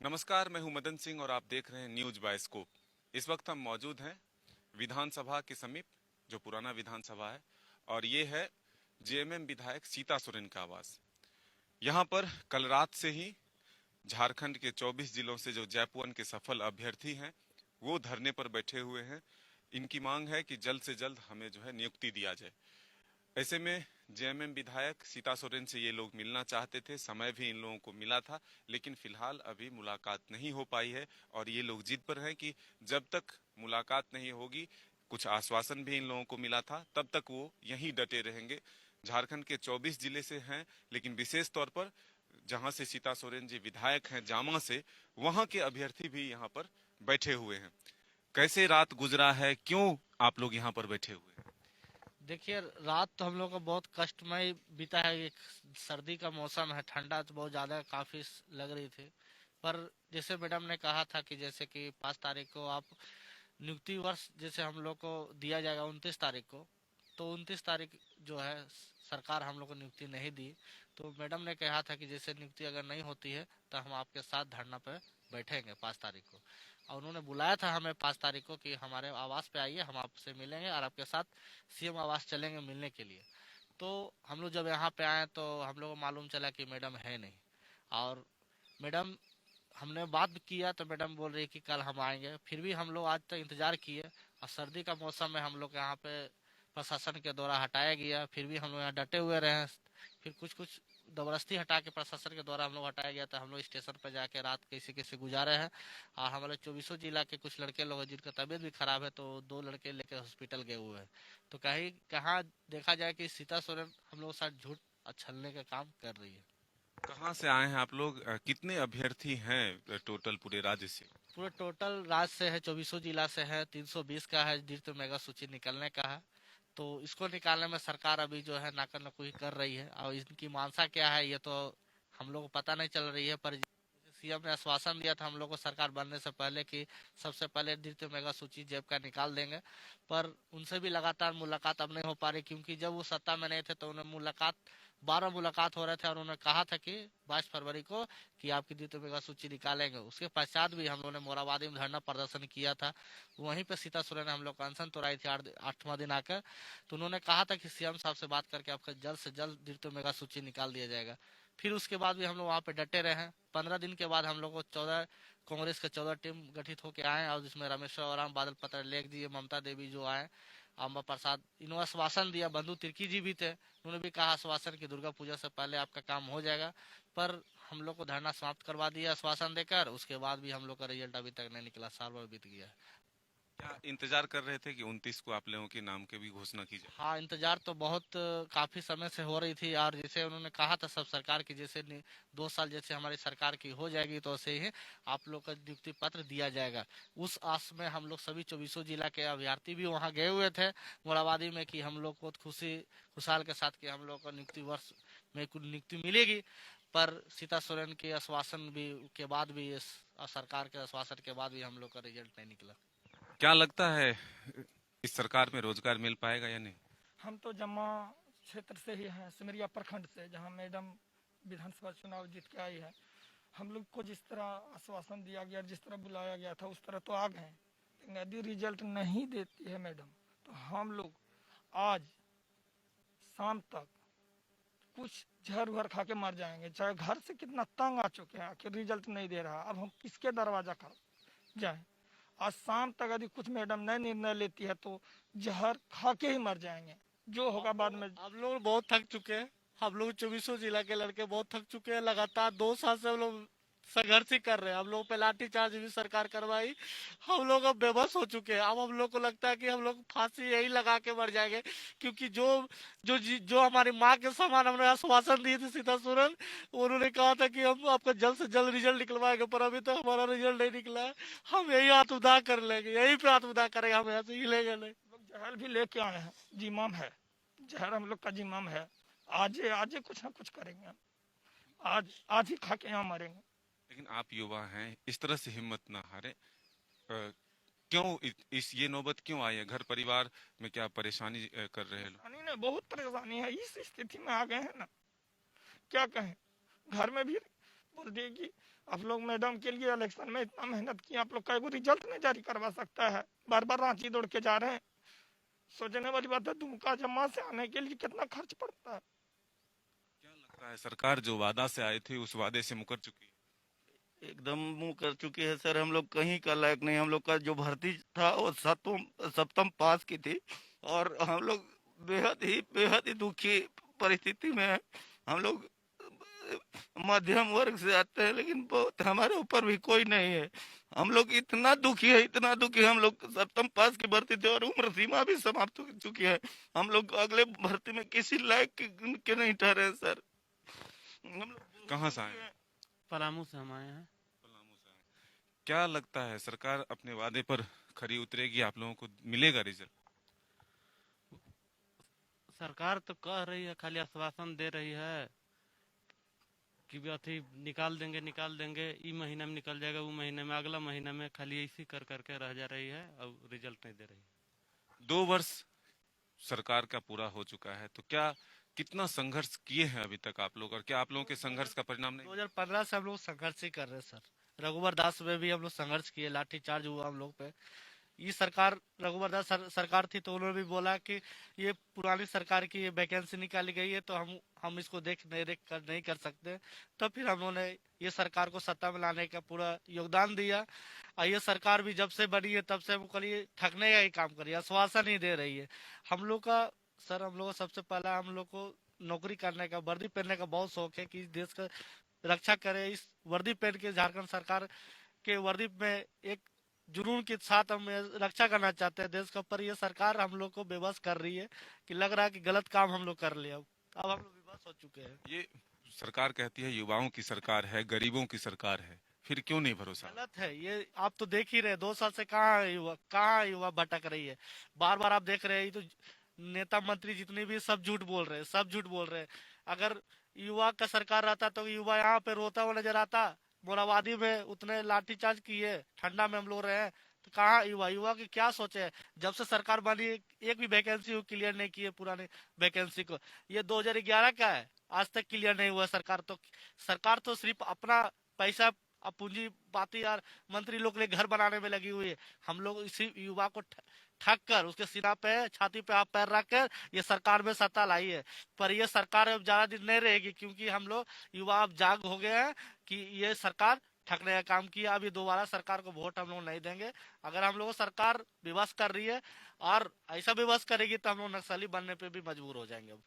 नमस्कार, मैं हूं मदन सिंह और आप देख रहे हैं न्यूज बाय स्कोप। इस वक्त हम मौजूद हैं विधानसभा के समीप, जो पुराना विधानसभा है, और ये है जेएमएम विधायक सीता सोरेन का आवास। यहाँ पर कल रात से ही झारखंड के 24 जिलों से जो जैप 1 के सफल अभ्यर्थी हैं वो धरने पर बैठे हुए हैं। इनकी मांग है कि जल्द से जल्द हमें जो है नियुक्ति दिया जाए। ऐसे में जेएमएम विधायक सीता सोरेन से ये लोग मिलना चाहते थे, समय भी इन लोगों को मिला था, लेकिन फिलहाल अभी मुलाकात नहीं हो पाई है और ये लोग जिद पर हैं कि जब तक मुलाकात नहीं होगी, कुछ आश्वासन भी इन लोगों को मिला था, तब तक वो यहीं डटे रहेंगे। झारखंड के 24 जिले से हैं, लेकिन विशेष तौर पर जहां से सीता सोरेन जी विधायक हैं, जामा से, वहां के अभ्यर्थी भी यहाँ पर बैठे हुए हैं। कैसे रात गुजरा है, क्यों आप लोग यहाँ पर बैठे हुए हैं? देखिए, रात तो हम लोग का बहुत कष्टमय बीता है। एक सर्दी का मौसम है, ठंडा तो बहुत ज़्यादा काफ़ी लग रही थी। पर जैसे मैडम ने कहा था कि जैसे कि 5 तारीख को आप नियुक्ति वर्ष जैसे हम लोग को दिया जाएगा 29 तारीख को, तो 29 तारीख जो है सरकार हम लोग को नियुक्ति नहीं दी। तो मैडम ने कहा था कि जैसे नियुक्ति अगर नहीं होती है तो हम आपके साथ धरना पे बैठेंगे 5 तारीख को। और उन्होंने बुलाया था हमें 5 तारीख को कि हमारे आवास पे आइए, हम आपसे मिलेंगे और आपके साथ सीएम आवास चलेंगे मिलने के लिए। तो हम लोग जब यहाँ पे आए तो हम लोग को मालूम चला कि मैडम है नहीं। और मैडम, हमने बात भी किया तो मैडम बोल रही कि कल हम आएंगे। फिर भी हम लोग आज तक इंतजार किए और सर्दी का मौसम में हम लोग यहाँ पे प्रशासन के द्वारा हटाया गया, फिर भी हम लोग यहाँ डटे हुए रहे। फिर कुछ कुछ जबरदस्ती हटा के प्रशासन के द्वारा हम लोग हटाया गया था। हम लोग स्टेशन पर जाके रात कैसे कैसे गुजारे हैं। और हमारे 24 जिला के कुछ लड़के लोग हैं जिनका तबीयत भी खराब है, तो 2 लड़के लेके हॉस्पिटल गए हुए हैं। तो कहीं कहाँ देखा जाए कि सीता सोरेन हम लोग के साथ झूठ और छलने का काम कर रही है। कहाँ से आए हैं आप लोग? कितने अभ्यर्थी हैं टोटल पूरे राज्य से? पूरे टोटल राज्य से है, 24 जिला से है, 320 का है डिजिटल मेगा सूची निकलने का है। तो इसको निकालने में सरकार अभी जो है नाकर नुकुही कर रही है। और इनकी मानसा क्या है ये तो हम लोग को पता नहीं चल रही है। पर सीएम ने आश्वासन दिया था हम लोग को सरकार बनने से पहले कि सबसे पहले डिजिटल मेगा सूची जेब का निकाल देंगे। पर उनसे भी लगातार मुलाकात अब नहीं हो पा रही, क्योंकि जब वो सत्ता में नहीं थे तो उन्हें मुलाकात 12 मुलाकात हो रहे थे और उन्होंने कहा था कि 22 फरवरी को कि आपकी द्वितीय मेगा सूची निकालेंगे। उसके पश्चात भी हम लोगों ने मोराबादी में धरना प्रदर्शन किया था। वहीं पे सीता सोरेन ने हम लोग का अनशन तोड़ाई थी 8वां दिन आकर। तो उन्होंने कहा था कि सीएम साहब से बात करके आपका जल्द से जल्द द्वितीय मेगा सूची निकाल दिया जाएगा। फिर उसके बाद भी हम लोग वहाँ पे डटे रहे हैं। 15 दिन के बाद हम लोग को 14 कांग्रेस के 14 टीम गठित होकर आए और जिसमें रमेश्वर ओराम, बादल पत्रलेख जी, ममता देवी जो आए, अम्बा प्रसाद, इन्होंने आश्वासन दिया। बंधु तिर्की जी भी थे, उन्होंने भी कहा आश्वासन की दुर्गा पूजा से पहले आपका काम हो जाएगा। पर हम लोग को धरना समाप्त करवा दिया आश्वासन देकर। उसके बाद भी हम लोग का रिजल्ट अभी तक नहीं निकला, साल भर बीत गया है। क्या इंतजार कर रहे थे कि 29 को आप लोगों के नाम की भी घोषणा की जाए? हाँ, इंतजार तो बहुत काफी समय से हो रही थी। और जैसे उन्होंने कहा था सब सरकार की, जैसे 2 साल जैसे हमारी सरकार की हो जाएगी तो ऐसे ही आप लोग का नियुक्ति पत्र दिया जाएगा। उस आस में हम लोग सभी 24 जिला के अभ्यर्थी भी वहाँ गए हुए थे मोराबादी में कि हम लोग को खुशी खुशहाल के साथ कि हम लोग को नियुक्ति वर्ष में कुछ नियुक्ति मिलेगी। पर सीता सोरेन के आश्वासन भी के बाद भी सरकार के आश्वासन के बाद भी हम लोग का रिजल्ट नहीं निकला। क्या लगता है इस सरकार में रोजगार मिल पाएगा या नहीं? हम तो जम्मा क्षेत्र से ही हैं, सिमरिया प्रखंड से, जहां मैडम विधानसभा चुनाव जीत के आई है। हम लोग को जिस तरह आश्वासन दिया गया, जिस तरह बुलाया गया था, उस तरह तो आ गए। लेकिन यदि रिजल्ट नहीं देती है मैडम तो हम लोग आज शाम तक कुछ जहर उहर खा के मर जाएंगे। चाहे घर से कितना तंग आ चुके हैं, आखिर रिजल्ट नहीं दे रहा, अब हम किसके दरवाजा कर जाए। आज शाम तक यदि कुछ मैडम नए निर्णय लेती है तो जहर खा के ही मर जाएंगे, जो होगा बाद में। हम लोग बहुत थक चुके हैं। हम लोग 24 जिला के लड़के बहुत थक चुके हैं। लगातार 2 साल से हम लोग संघर्ष ही कर रहे हैं। हम लोग पे लाठी चार्ज भी सरकार करवाई। हम लोग अब बेबस हो चुके हैं। अब हम लोग को लगता है कि हम लोग फांसी यही लगा के मर जाएंगे, क्योंकि जो हमारी माँ के समान हमने आश्वासन दिए थे सीता सोरेन, उन्होंने कहा था कि हम आपका जल्द से जल्द रिजल्ट निकलवाएंगे, पर अभी तक हमारा रिजल्ट नहीं निकला है। हम यही आत्मदाह कर लेंगे, यही पे आत्मदाह करेंगे, हम यहाँ से हिलेंगे नहीं। लोग जहर भी लेके आए हैं, जिम्मम है, जहर हम लोग का जिम्मम है। आज आज कुछ ना कुछ करेंगे हम। आज आज ही खा के यहाँ मरेंगे। लेकिन आप युवा हैं, इस तरह से हिम्मत ना हारे। क्यों इस ये नौबत क्यों आई है? घर परिवार में क्या परेशानी कर रहे हैं लोग? परेशानी नहीं, बहुत परेशानी है। इस स्थिति में आ गए हैं ना, क्या कहें। घर में भी बोल दिए कि आप लोग मैडम के लिए इलेक्शन में इतना मेहनत किया, आप लोग का एगो रिजल्ट नहीं जारी करवा सकता है, बार बार रांची दौड़ के जा रहे हैं। सोचने वाली बात है, दुमका जम्मा से आने के लिए कितना खर्च पड़ता है। क्या लगता है सरकार जो वादा से आए थे उस वादे से मुकर चुकी है? एकदम मुंह कर चुकी है सर। हम लोग कहीं का लायक नहीं। हम लोग का जो भर्ती था वो सप्तम पास की थी, और हम लोग बेहद ही दुखी परिस्थिति में है। हम लोग मध्यम वर्ग से आते हैं, लेकिन बहुत हमारे ऊपर भी कोई नहीं है। हम लोग इतना दुखी है, इतना दुखी। हम लोग सप्तम पास की भर्ती थे और उम्र सीमा भी समाप्त हो चुकी है। हम लोग अगले भर्ती में किसी लायक के नहीं ठहरे हैं सर। हम लोग कहाँ से आए हैं? पलामू से हम आए हैं। पलामू से आए हैं। क्या लगता है सरकार अपने वादे पर खरी उतरेगी? आप लोगों को मिलेगा रिजल्ट? सरकार तो कह रही है, खाली आश्वासन दे रही है कि भी अथी निकाल देंगे, ई महीना में निकल जाएगा, वो महीने में, अगला महीना में, खाली ऐसी कर करके रह जा रही है और रिजल्ट नहीं दे रही है। 2 वर्ष सरकार का पूरा हो चुका है, तो क्या कितना संघर्ष किए हैं अभी तक आप लोग, और क्या आप लोगों के संघर्ष का परिणाम नहीं? 2015 से हम लोग संघर्ष ही कर रहे हैं सर। रघुवर दास में भी हम लोग संघर्ष किए, लाठीचार्ज हुआ हम लोग पे। ये सरकार रघुवर दास सरकार थी तो उन्होंने भी बोला कि ये पुरानी सरकार की ये वैकेंसी निकाली गई है तो हम इसको नहीं कर सकते। तो फिर हम लोगों ने ये सरकार को सत्ता में लाने का पूरा योगदान दिया। और ये सरकार भी जब से बनी है तब से हमको लिए ठगने का ही काम करी, आश्वासन ही दे रही है। हम लोग का सर, हम लोग को सबसे पहला हम लोग को नौकरी करने का, वर्दी पहनने का बहुत शौक है कि इस देश का रक्षा करे। इस वर्दी पहन के झारखंड सरकार के वर्दी में एक जुनून के साथ हम रक्षा करना चाहते हैं देश का। पर ये सरकार हम लोग को बेबस कर रही है कि लग रहा है कि गलत काम हम लोग कर लिया। अब हम लोग बेबस हो चुके हैं। ये सरकार कहती है युवाओं की सरकार है, गरीबों की सरकार है, फिर क्यों नहीं भरोसा? गलत है ये। आप तो देख ही रहे 2 साल से कहाँ युवा भटक रही है। बार बार आप देख रहे हैं, ये तो नेता मंत्री जितने भी सब झूठ बोल रहे हैं, सब झूठ बोल रहे हैं। अगर युवा का सरकार रहता तो युवा यहाँ पे रोता हुआ नजर आता। मोराबादी में उतने लाठीचार्ज किए, ठंडा में हम लोग रहे हैं, तो कहाँ युवा की क्या सोचे है? जब से सरकार बनी एक भी वैकेंसी क्लियर नहीं की है, पुरानी वैकेंसी को। ये 2011 का है, आज तक क्लियर नहीं हुआ। सरकार तो सिर्फ अपना पैसा पूंजी पाती यार मंत्री लोग के लिए घर बनाने में लगी हुई है। हम लोग इसी युवा को ठग कर उसके सीना पे, छाती पे आप पैर रख कर ये सरकार में सत्ता लाई है। पर ये सरकार अब ज्यादा दिन नहीं रहेगी, क्योंकि हम लोग युवा अब जाग हो गए हैं कि ये सरकार ठगने का काम किया। अभी दोबारा सरकार को वोट हम लोग नहीं देंगे। अगर हम लोग सरकार विवश कर रही है और ऐसा विवश करेगी तो हम लोग नक्सली बनने पे भी मजबूर हो जाएंगे। अब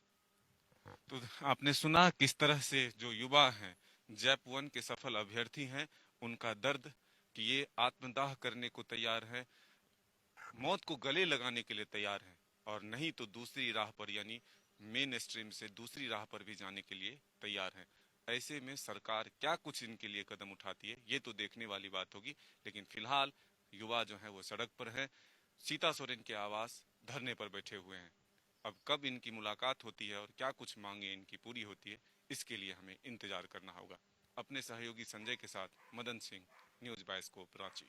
तो आपने सुना किस तरह से जो युवा हैं, जैप 1 के सफल अभ्यर्थी हैं, उनका दर्द कि ये आत्मदाह करने को तैयार है, मौत को गले लगाने के लिए तैयार हैं, और नहीं तो दूसरी राह पर, यानी मेन स्ट्रीम से दूसरी राह पर भी जाने के लिए तैयार हैं। ऐसे में सरकार क्या कुछ इनके लिए कदम उठाती है ये तो देखने वाली बात होगी। लेकिन फिलहाल युवा जो है वो सड़क पर है, सीता सोरेन के आवास धरने पर बैठे हुए हैं। अब कब इनकी मुलाकात होती है और क्या कुछ मांगे इनकी पूरी होती है, इसके लिए हमें इंतजार करना होगा। अपने सहयोगी संजय के साथ मदन सिंह, न्यूज़ बाइस्कोप, रांची।